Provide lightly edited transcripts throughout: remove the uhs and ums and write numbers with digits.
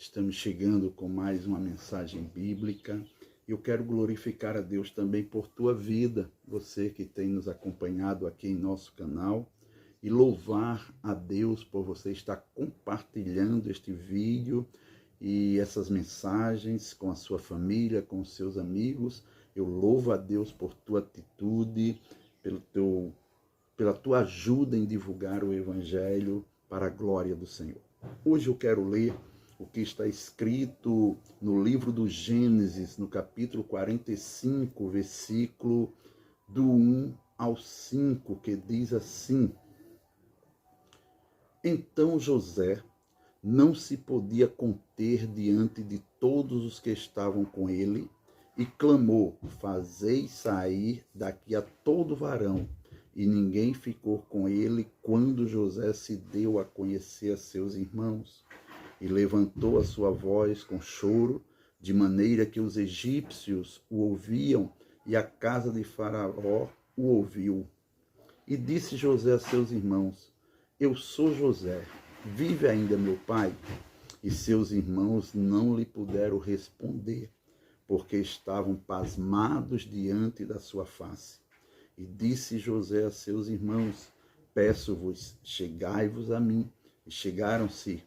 Estamos chegando com mais uma mensagem bíblica. Eu quero glorificar a Deus também por tua vida, você que tem nos acompanhado aqui em nosso canal, e louvar a Deus por você estar compartilhando este vídeo e essas mensagens com a sua família, com os seus amigos. Eu louvo a Deus por tua atitude, pela tua ajuda em divulgar o Evangelho para a glória do Senhor. Hoje eu quero ler o que está escrito no livro do Gênesis, no capítulo 45, versículo do 1 ao 5, que diz assim: Então José não se podia conter diante de todos os que estavam com ele, e clamou: Fazei sair daqui a todo varão. E ninguém ficou com ele quando José se deu a conhecer a seus irmãos. E levantou a sua voz com choro, de maneira que os egípcios o ouviam, e a casa de Faraó o ouviu. E disse José a seus irmãos: Eu sou José, vive ainda meu pai? E seus irmãos não lhe puderam responder, porque estavam pasmados diante da sua face. E disse José a seus irmãos: Peço-vos, chegai-vos a mim. E chegaram-se.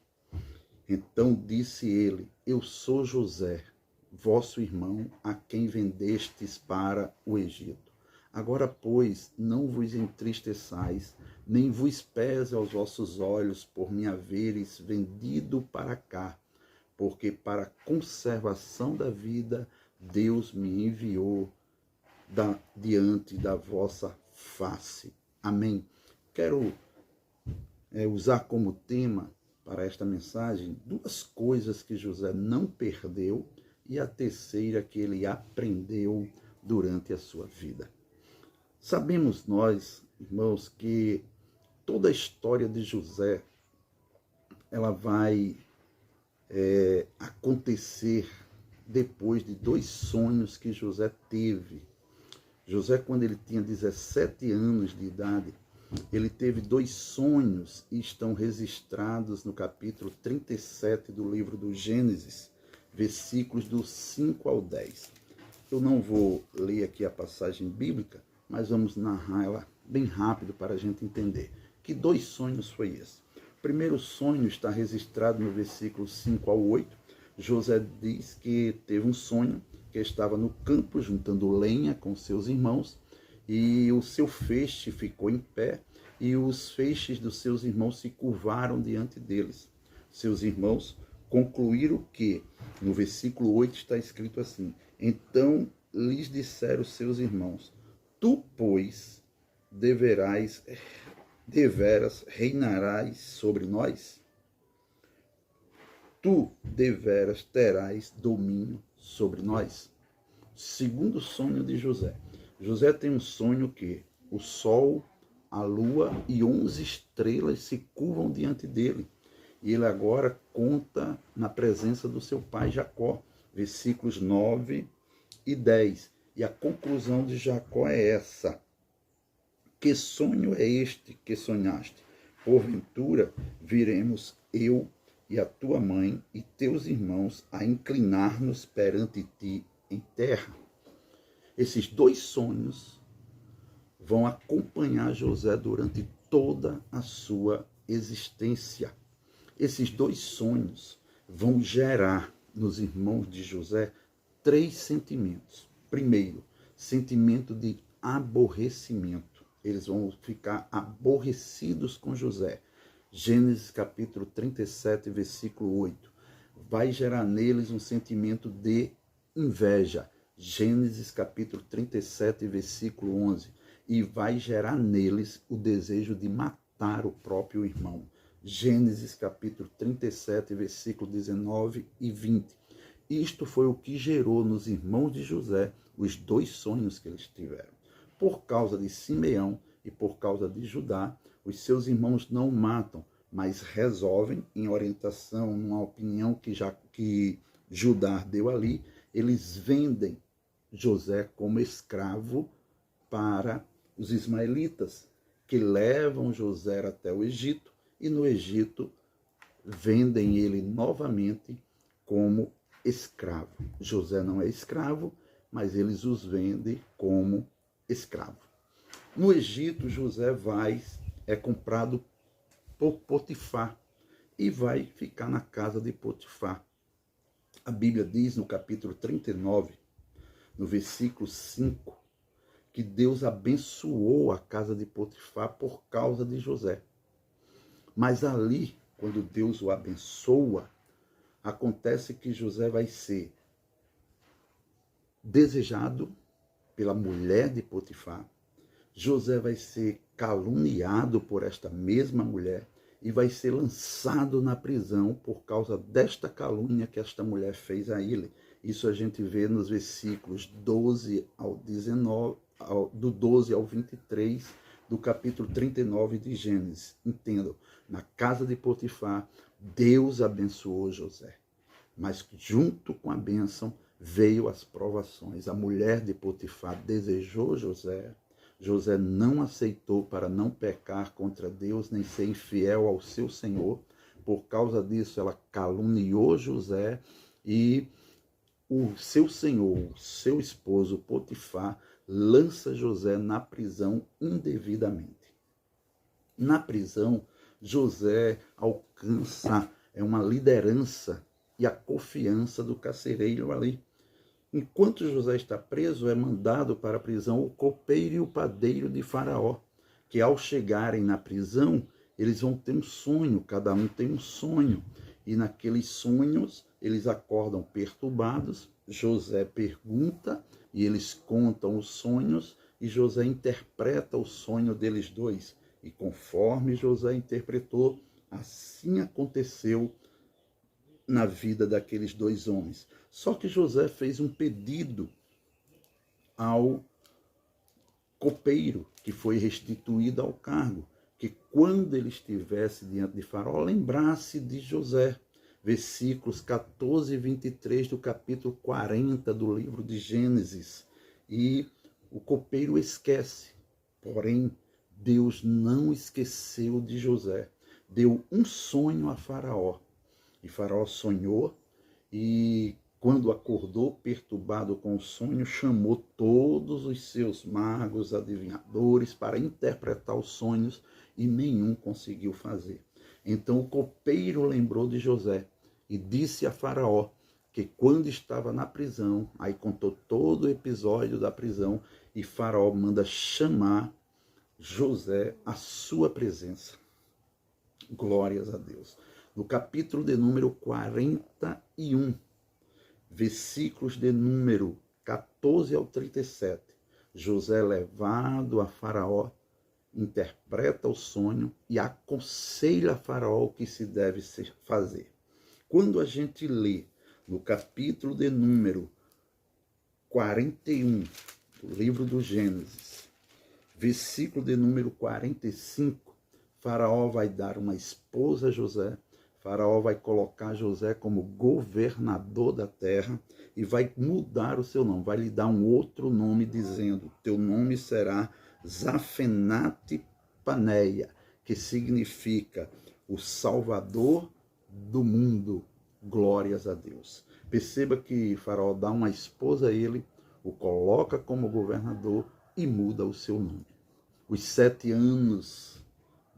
Então disse ele: Eu sou José, vosso irmão, a quem vendestes para o Egito. Agora, pois, não vos entristeçais, nem vos pese aos vossos olhos por me haveres vendido para cá, porque para a conservação da vida Deus me enviou diante da vossa face. Amém. Quero usar como tema para esta mensagem duas coisas que José não perdeu e a terceira que ele aprendeu durante a sua vida. Sabemos nós, irmãos, que toda a história de José ela vai acontecer depois de dois sonhos que José teve. José, quando ele tinha 17 anos de idade, ele teve dois sonhos e estão registrados no capítulo 37 do livro do Gênesis, versículos do 5 ao 10. Eu não vou ler aqui a passagem bíblica, mas vamos narrar ela bem rápido para a gente entender. Que dois sonhos foi esse? O primeiro sonho está registrado no versículo 5 ao 8. José diz que teve um sonho que estava no campo juntando lenha com seus irmãos, e o seu feixe ficou em pé, e os feixes dos seus irmãos se curvaram diante deles. Seus irmãos concluíram que, no versículo 8 está escrito assim: Então lhes disseram seus irmãos: Tu, pois, deveras reinarás sobre nós? Tu deveras terás domínio sobre nós? Segundo sonho de José. José tem um sonho que o sol, a lua e 11 estrelas se curvam diante dele. E ele agora conta na presença do seu pai Jacó, versículos 9 e 10. E a conclusão de Jacó é essa: Que sonho é este que sonhaste? Porventura viremos eu e a tua mãe e teus irmãos a inclinar-nos perante ti em terra? Esses dois sonhos vão acompanhar José durante toda a sua existência. Esses dois sonhos vão gerar nos irmãos de José três sentimentos. Primeiro, sentimento de aborrecimento. Eles vão ficar aborrecidos com José. Gênesis capítulo 37, versículo 8. Vai gerar neles um sentimento de inveja. Gênesis capítulo 37, versículo 11. E vai gerar neles o desejo de matar o próprio irmão. Gênesis capítulo 37, versículo 19 e 20. Isto foi o que gerou nos irmãos de José os dois sonhos que eles tiveram. Por causa de Simeão e por causa de Judá, os seus irmãos não matam, mas resolvem, em orientação, numa opinião que Judá deu ali, eles vendem José como escravo para os ismaelitas, que levam José até o Egito, e no Egito vendem ele novamente como escravo. José não é escravo, mas eles os vendem como escravo. No Egito, José é comprado por Potifar e vai ficar na casa de Potifar. A Bíblia diz no capítulo 39, no versículo 5, que Deus abençoou a casa de Potifar por causa de José. Mas ali, quando Deus o abençoa, acontece que José vai ser desejado pela mulher de Potifar. José vai ser caluniado por esta mesma mulher e vai ser lançado na prisão por causa desta calúnia que esta mulher fez a ele. Isso a gente vê nos versículos 12 ao 19, do 12 ao 23 do capítulo 39 de Gênesis. Entendam, na casa de Potifar, Deus abençoou José. Mas junto com a bênção veio as provações. A mulher de Potifar desejou José. José não aceitou para não pecar contra Deus, nem ser infiel ao seu Senhor. Por causa disso, ela caluniou José e o seu senhor, o seu esposo Potifar, lança José na prisão indevidamente. Na prisão, José alcança uma liderança e a confiança do carcereiro ali. Enquanto José está preso, é mandado para a prisão o copeiro e o padeiro de Faraó, que ao chegarem na prisão, eles vão ter um sonho, cada um tem um sonho. E naqueles sonhos, eles acordam perturbados, José pergunta e eles contam os sonhos e José interpreta o sonho deles dois. E conforme José interpretou, assim aconteceu na vida daqueles dois homens. Só que José fez um pedido ao copeiro, que foi restituído ao cargo, que quando ele estivesse diante de Faraó, lembrasse de José. Versículos 14 e 23 do capítulo 40 do livro de Gênesis. E o copeiro esquece, porém Deus não esqueceu de José. Deu um sonho a Faraó. E Faraó sonhou e quando acordou perturbado com o sonho, chamou todos os seus magos, adivinhadores para interpretar os sonhos e nenhum conseguiu fazer. Então o copeiro lembrou de José e disse a Faraó que quando estava na prisão, aí contou todo o episódio da prisão e Faraó manda chamar José à sua presença. Glórias a Deus. No capítulo de número 41, versículos de número 14 ao 37, José é levado a Faraó, interpreta o sonho e aconselha a Faraó o que se deve fazer. Quando a gente lê no capítulo de número 41 do livro do Gênesis, versículo de número 45, Faraó vai dar uma esposa a José. Faraó vai colocar José como governador da terra e vai mudar o seu nome, vai lhe dar um outro nome dizendo, teu nome será Zafenate Paneia, que significa o Salvador do mundo. Glórias a Deus. Perceba que Faraó dá uma esposa a ele, o coloca como governador e muda o seu nome. Os 7 anos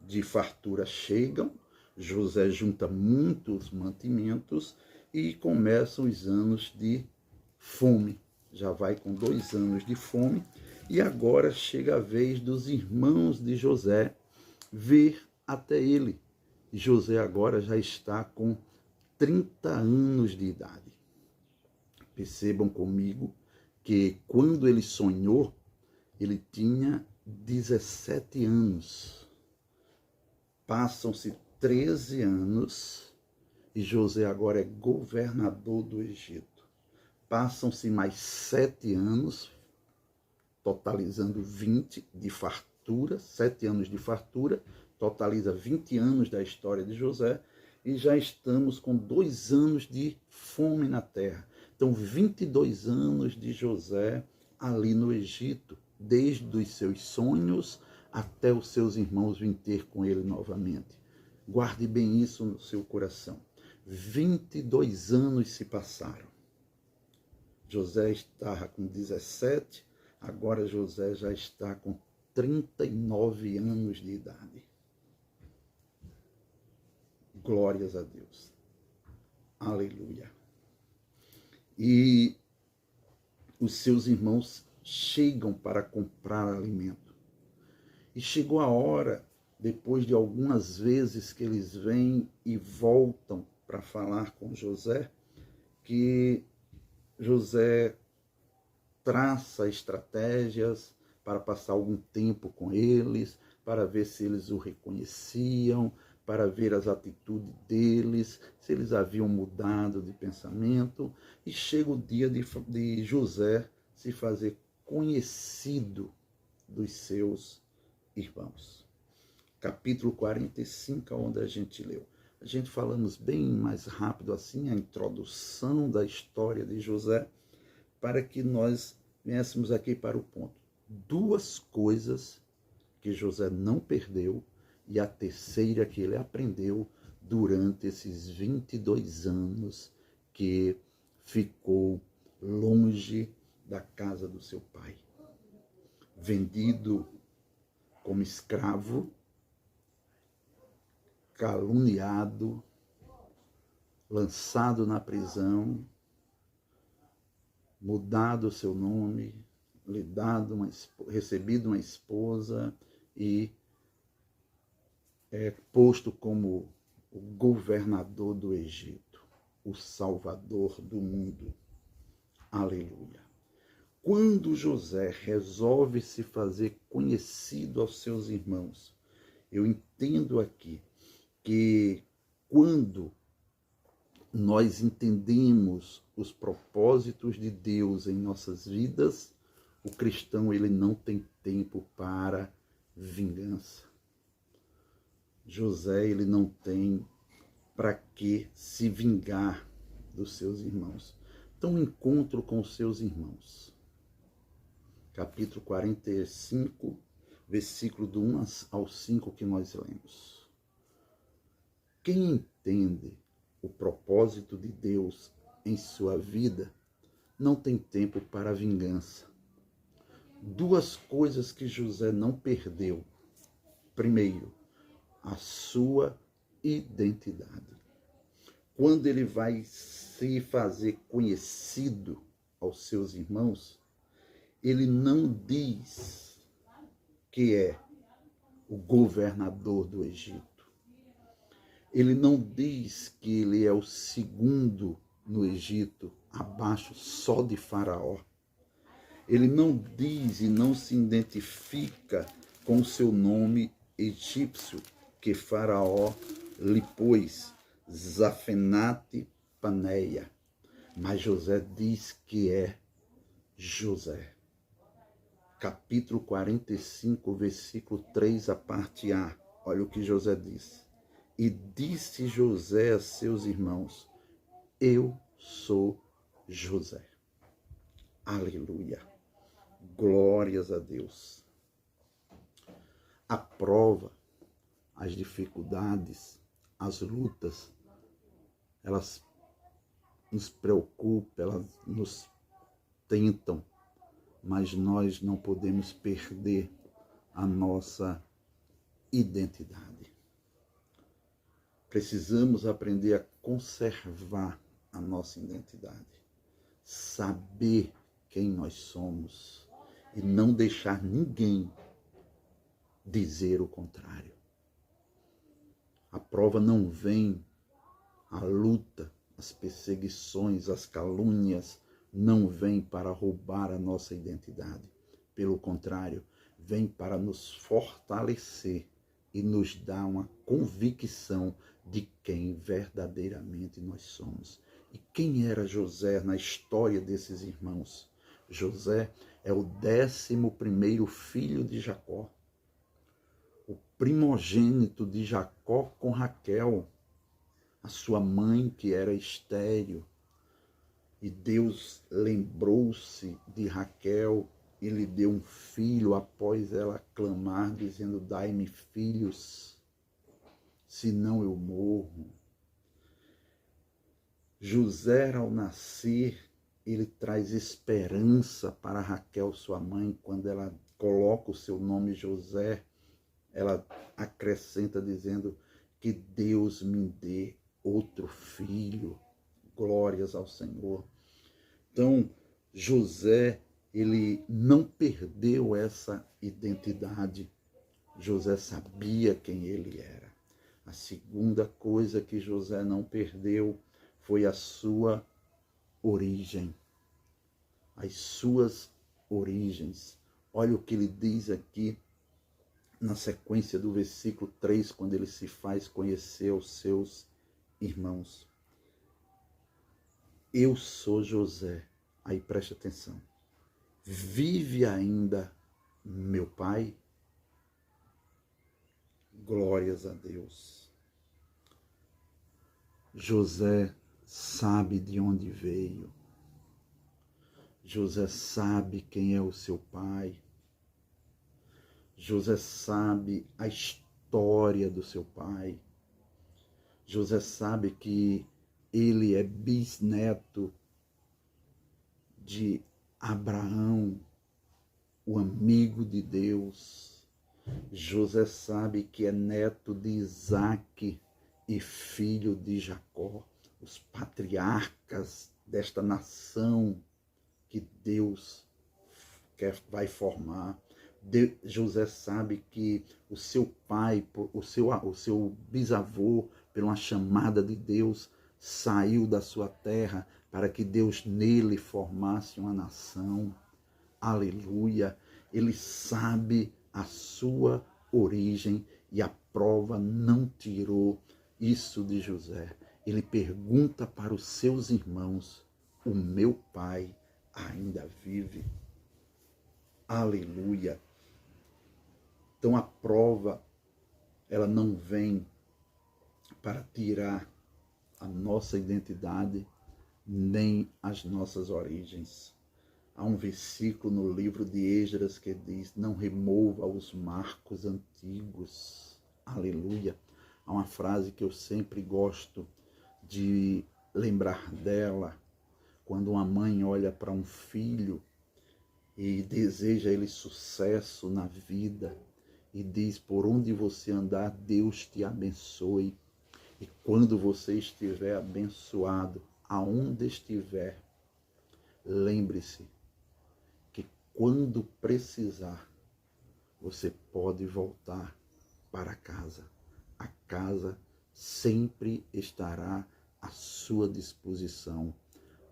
de fartura chegam, José junta muitos mantimentos e começam os anos de fome. Já vai com 2 anos de fome e agora chega a vez dos irmãos de José vir até ele. José agora já está com 30 anos de idade. Percebam comigo que quando ele sonhou, ele tinha 17 anos. Passam-se 13 anos e José agora é governador do Egito. Passam-se mais 7 anos, totalizando 20 de fartura, 7 anos de fartura, totaliza 20 anos da história de José e já estamos com 2 anos de fome na terra. Então, 22 anos de José ali no Egito, desde os seus sonhos até os seus irmãos virem ter com ele novamente. Guarde bem isso no seu coração. 22 anos se passaram. José estava com 17, agora José já está com 39 anos de idade. Glórias a Deus. Aleluia. E os seus irmãos chegam para comprar alimento. E chegou a hora, depois de algumas vezes que eles vêm e voltam para falar com José, que José traça estratégias para passar algum tempo com eles, para ver se eles o reconheciam, para ver as atitudes deles, se eles haviam mudado de pensamento. E chega o dia de José se fazer conhecido dos seus irmãos. Capítulo 45, onde a gente leu. A gente falamos bem mais rápido assim, a introdução da história de José, para que nós viéssemos aqui para o ponto. Duas coisas que José não perdeu e a terceira que ele aprendeu durante esses 22 anos que ficou longe da casa do seu pai. Vendido como escravo, caluniado, lançado na prisão, mudado o seu nome, recebido uma esposa e posto como o governador do Egito, o salvador do mundo. Aleluia. Quando José resolve se fazer conhecido aos seus irmãos, eu entendo aqui que quando nós entendemos os propósitos de Deus em nossas vidas, o cristão ele não tem tempo para vingança. José ele não tem para que se vingar dos seus irmãos. Então, encontro com os seus irmãos. Capítulo 45, versículo do 1 ao 5 que nós lemos. Quem entende o propósito de Deus em sua vida não tem tempo para a vingança. Duas coisas que José não perdeu. Primeiro, a sua identidade. Quando ele vai se fazer conhecido aos seus irmãos, ele não diz que é o governador do Egito. Ele não diz que ele é o segundo no Egito, abaixo só de Faraó. Ele não diz e não se identifica com o seu nome egípcio que Faraó lhe pôs, Zafenate Paneia. Mas José diz que é José. Capítulo 45, versículo 3, a parte A. Olha o que José diz. E disse José a seus irmãos, eu sou José. Aleluia. Glórias a Deus. A prova, as dificuldades, as lutas, elas nos preocupam, elas nos tentam, mas nós não podemos perder a nossa identidade. Precisamos aprender a conservar a nossa identidade, saber quem nós somos e não deixar ninguém dizer o contrário. A prova não vem, a luta, as perseguições, as calúnias não vêm para roubar a nossa identidade. Pelo contrário, vem para nos fortalecer e nos dar uma convicção de quem verdadeiramente nós somos. E quem era José na história desses irmãos? José é o 11º filho de Jacó, o primogênito de Jacó com Raquel, a sua mãe que era estéril. E Deus lembrou-se de Raquel e lhe deu um filho após ela clamar, dizendo, dai-me filhos, senão eu morro. José, ao nascer, ele traz esperança para Raquel, sua mãe, quando ela coloca o seu nome José, ela acrescenta dizendo que Deus me dê outro filho. Glórias ao Senhor. Então, José, ele não perdeu essa identidade. José sabia quem ele era. A segunda coisa que José não perdeu foi a sua origem. As suas origens. Olha o que ele diz aqui na sequência do versículo 3, quando ele se faz conhecer aos seus irmãos. Eu sou José. Aí preste atenção. Vive ainda meu pai? Glórias a Deus. José sabe de onde veio. José sabe quem é o seu pai. José sabe a história do seu pai. José sabe que ele é bisneto de Abraão, o amigo de Deus. José sabe que é neto de Isaque e filho de Jacó, os patriarcas desta nação que Deus vai formar. José sabe que o seu pai, o seu bisavô, por uma chamada de Deus, saiu da sua terra para que Deus nele formasse uma nação. Aleluia! Ele sabe a sua origem e a prova não tirou isso de José. Ele pergunta para os seus irmãos: o meu pai ainda vive? Aleluia! Então a prova, ela não vem para tirar a nossa identidade, nem as nossas origens. Há um versículo no livro de Esdras que diz: não remova os marcos antigos. Aleluia! Há uma frase que eu sempre gosto de lembrar dela, quando uma mãe olha para um filho e deseja ele sucesso na vida e diz: por onde você andar, Deus te abençoe. E quando você estiver abençoado, aonde estiver, lembre-se que quando precisar, você pode voltar para casa. A casa sempre estará à sua disposição.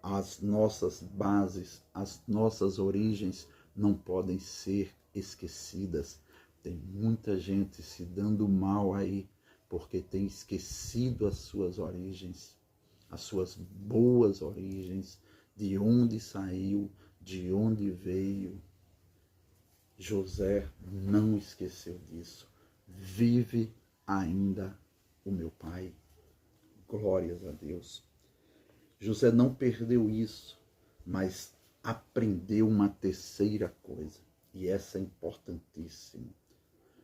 As nossas bases, as nossas origens não podem ser esquecidas. Tem muita gente se dando mal aí porque tem esquecido as suas origens, as suas boas origens, de onde saiu, de onde veio. José não esqueceu disso. Vive ainda o meu pai. Glórias a Deus. José não perdeu isso, mas aprendeu uma terceira coisa, e essa é importantíssima.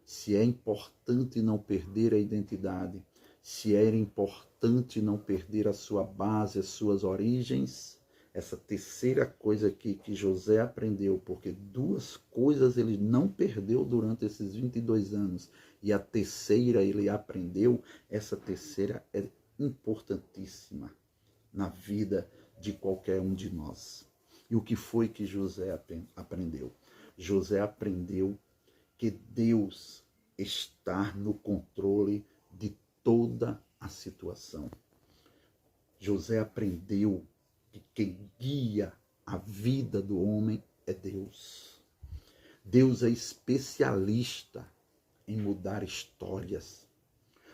Se é importante não perder a identidade, se é importante não perder a sua base, as suas origens, essa terceira coisa aqui que José aprendeu, porque duas coisas ele não perdeu durante esses 22 anos, e a terceira ele aprendeu, essa terceira é importantíssima na vida de qualquer um de nós. E o que foi que José aprendeu? José aprendeu que Deus está no controle de toda a situação. José aprendeu que quem guia a vida do homem é Deus. Deus é especialista em mudar histórias.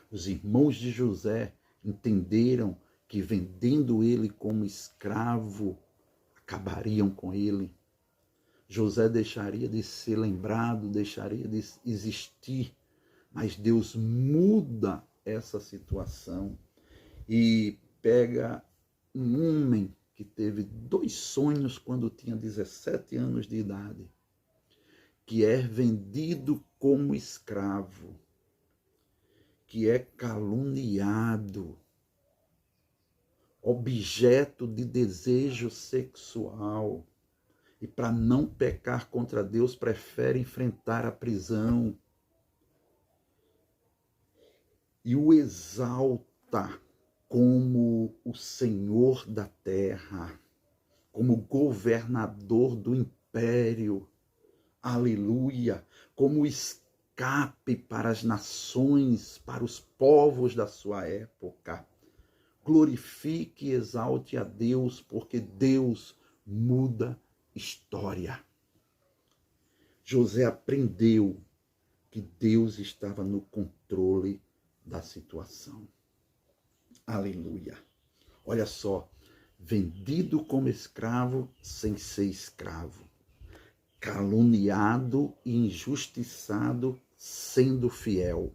Os irmãos de José entenderam que vendendo ele como escravo, acabariam com ele. José deixaria de ser lembrado, deixaria de existir, mas Deus muda essa situação e pega um homem que teve 2 sonhos quando tinha 17 anos de idade, que é vendido como escravo, que é caluniado, objeto de desejo sexual. E para não pecar contra Deus, prefere enfrentar a prisão. E o exalta como o Senhor da terra, como governador do império. Aleluia! Como escape para as nações, para os povos da sua época. Glorifique e exalte a Deus, porque Deus muda história. José aprendeu que Deus estava no controle da situação. Aleluia. Olha só, vendido como escravo sem ser escravo, caluniado e injustiçado sendo fiel,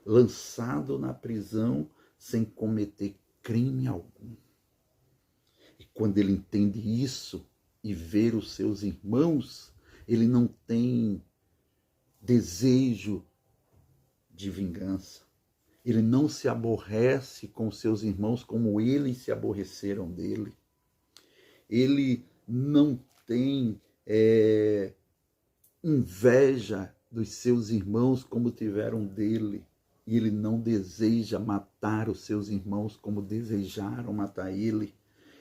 lançado na prisão sem cometer crime algum. E quando ele entende isso e vê os seus irmãos, ele não tem desejo de vingança. Ele não se aborrece com seus irmãos como eles se aborreceram dele. Ele não tem inveja dos seus irmãos como tiveram dele. E ele não deseja matar os seus irmãos como desejaram matar ele.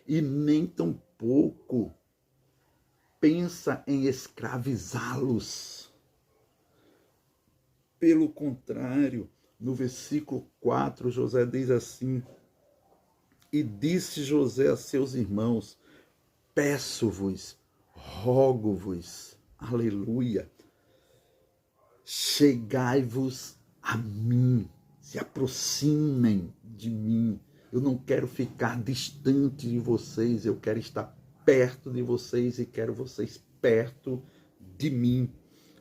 E nem tampouco pensa em escravizá-los. Pelo contrário, no versículo 4, José diz assim: e disse José a seus irmãos, peço-vos, rogo-vos, aleluia, chegai-vos a mim, se aproximem de mim. Eu não quero ficar distante de vocês, eu quero estar perto de vocês e quero vocês perto de mim.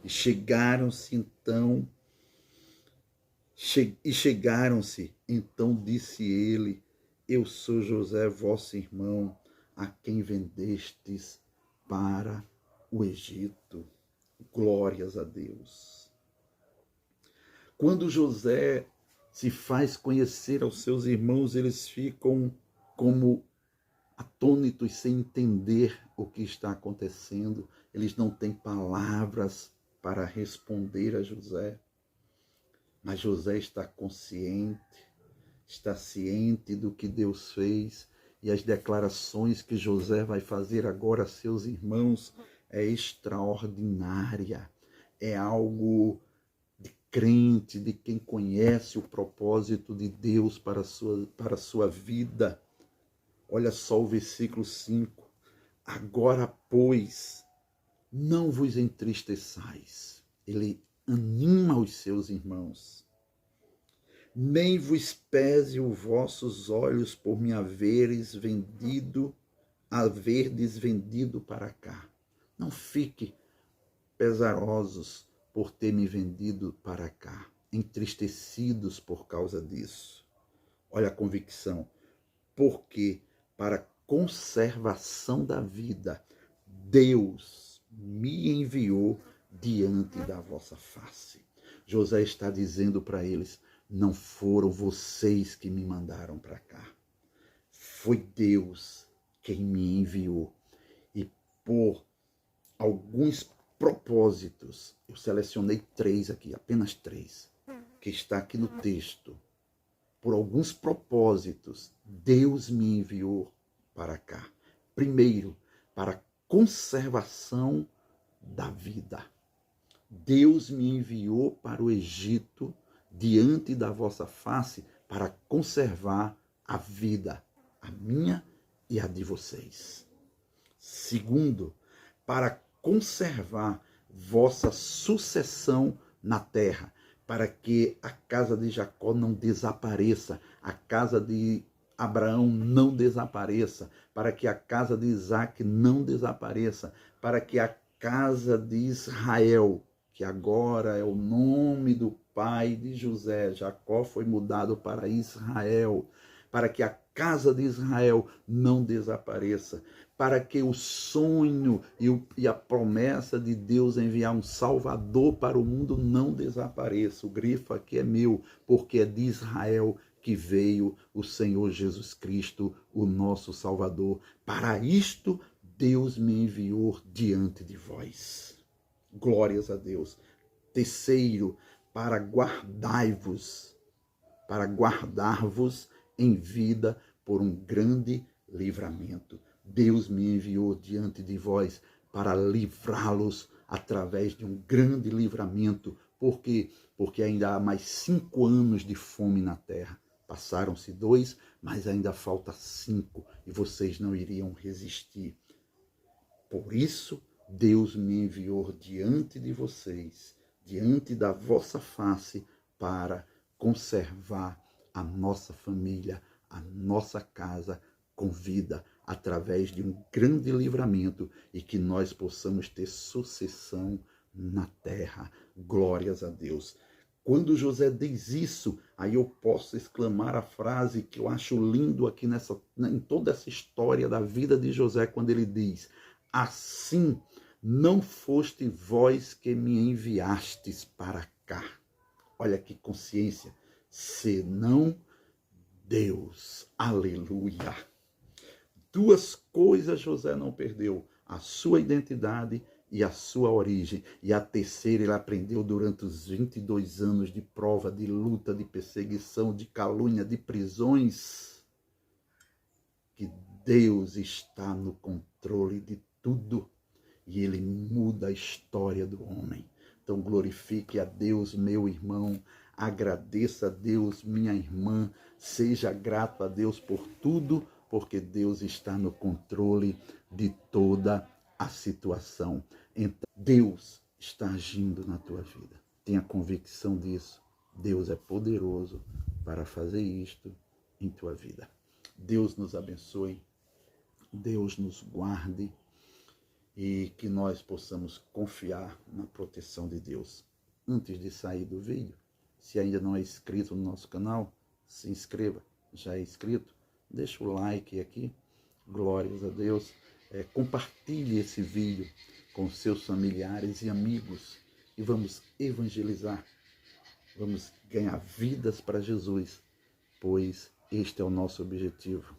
E chegaram-se então, disse ele, eu sou José, vosso irmão, a quem vendestes para o Egito. Glórias a Deus. Quando José se faz conhecer aos seus irmãos, eles ficam como atônitos, sem entender o que está acontecendo. Eles não têm palavras para responder a José. Mas José está consciente, está ciente do que Deus fez, e as declarações que José vai fazer agora a seus irmãos é extraordinária. É algo de crente, de quem conhece o propósito de Deus para a sua vida. Olha só o versículo 5. Agora, pois, não vos entristeçais. Ele anima os seus irmãos. Nem vos pese os vossos olhos por me haverdes vendido para cá. Não fique pesarosos por ter me vendido para cá, entristecidos por causa disso. Olha a convicção. Porque para conservação da vida, Deus me enviou diante da vossa face. José está dizendo para eles, não foram vocês que me mandaram para cá. Foi Deus quem me enviou. E por alguns propósitos, eu selecionei 3 aqui, apenas 3, que está aqui no texto. Por alguns propósitos, Deus me enviou para cá. Primeiro, para conservação da vida. Deus me enviou para o Egito, diante da vossa face, para conservar a vida, a minha e a de vocês. Segundo, para conservar vossa sucessão na terra, para que a casa de Jacó não desapareça, a casa de Abraão não desapareça, para que a casa de Isaac não desapareça, para que a casa de Israel, que agora é o nome do pai de José, Jacó foi mudado para Israel, para que a casa de Israel não desapareça, para que o sonho e a promessa de Deus enviar um Salvador para o mundo não desapareça. O grifo aqui é meu, porque é de Israel que veio o Senhor Jesus Cristo, o nosso Salvador. Para isto, Deus me enviou diante de vós. Glórias a Deus. Terceiro, para guardar-vos em vida por um grande livramento. Deus me enviou diante de vós para livrá-los através de um grande livramento. Por quê? Porque ainda há mais 5 anos de fome na terra. Passaram-se 2, mas ainda falta 5 e vocês não iriam resistir. Por isso, Deus me enviou diante de vocês, diante da vossa face, para conservar a nossa família, a nossa casa com vida, através de um grande livramento e que nós possamos ter sucessão na terra. Glórias a Deus. Quando José diz isso, aí eu posso exclamar a frase que eu acho lindo aqui em toda essa história da vida de José, quando ele diz: assim não foste vós que me enviastes para cá. Olha que consciência. Senão Deus. Aleluia. 2 coisas José não perdeu: a sua identidade e a sua origem. E a terceira ele aprendeu durante os 22 anos de prova, de luta, de perseguição, de calúnia, de prisões, que Deus está no controle de tudo e ele muda a história do homem. Então glorifique a Deus, meu irmão, agradeça a Deus, minha irmã, seja grato a Deus por tudo, porque Deus está no controle de toda a situação. Então, Deus está agindo na tua vida. Tenha convicção disso. Deus é poderoso para fazer isto em tua vida. Deus nos abençoe, Deus nos guarde e que nós possamos confiar na proteção de Deus. Antes de sair do vídeo, se ainda não é inscrito no nosso canal, se inscreva. Já é inscrito? Deixa o like aqui. Glórias a Deus. Compartilhe esse vídeo com seus familiares e amigos e vamos evangelizar. Vamos ganhar vidas para Jesus, pois este é o nosso objetivo.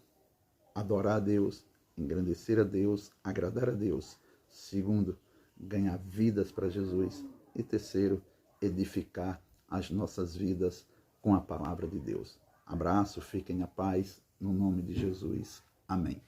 Adorar a Deus, engrandecer a Deus, agradar a Deus. Segundo, ganhar vidas para Jesus. E terceiro, edificar as nossas vidas com a palavra de Deus. Abraço, fiquem na paz, no nome de Jesus. Amém.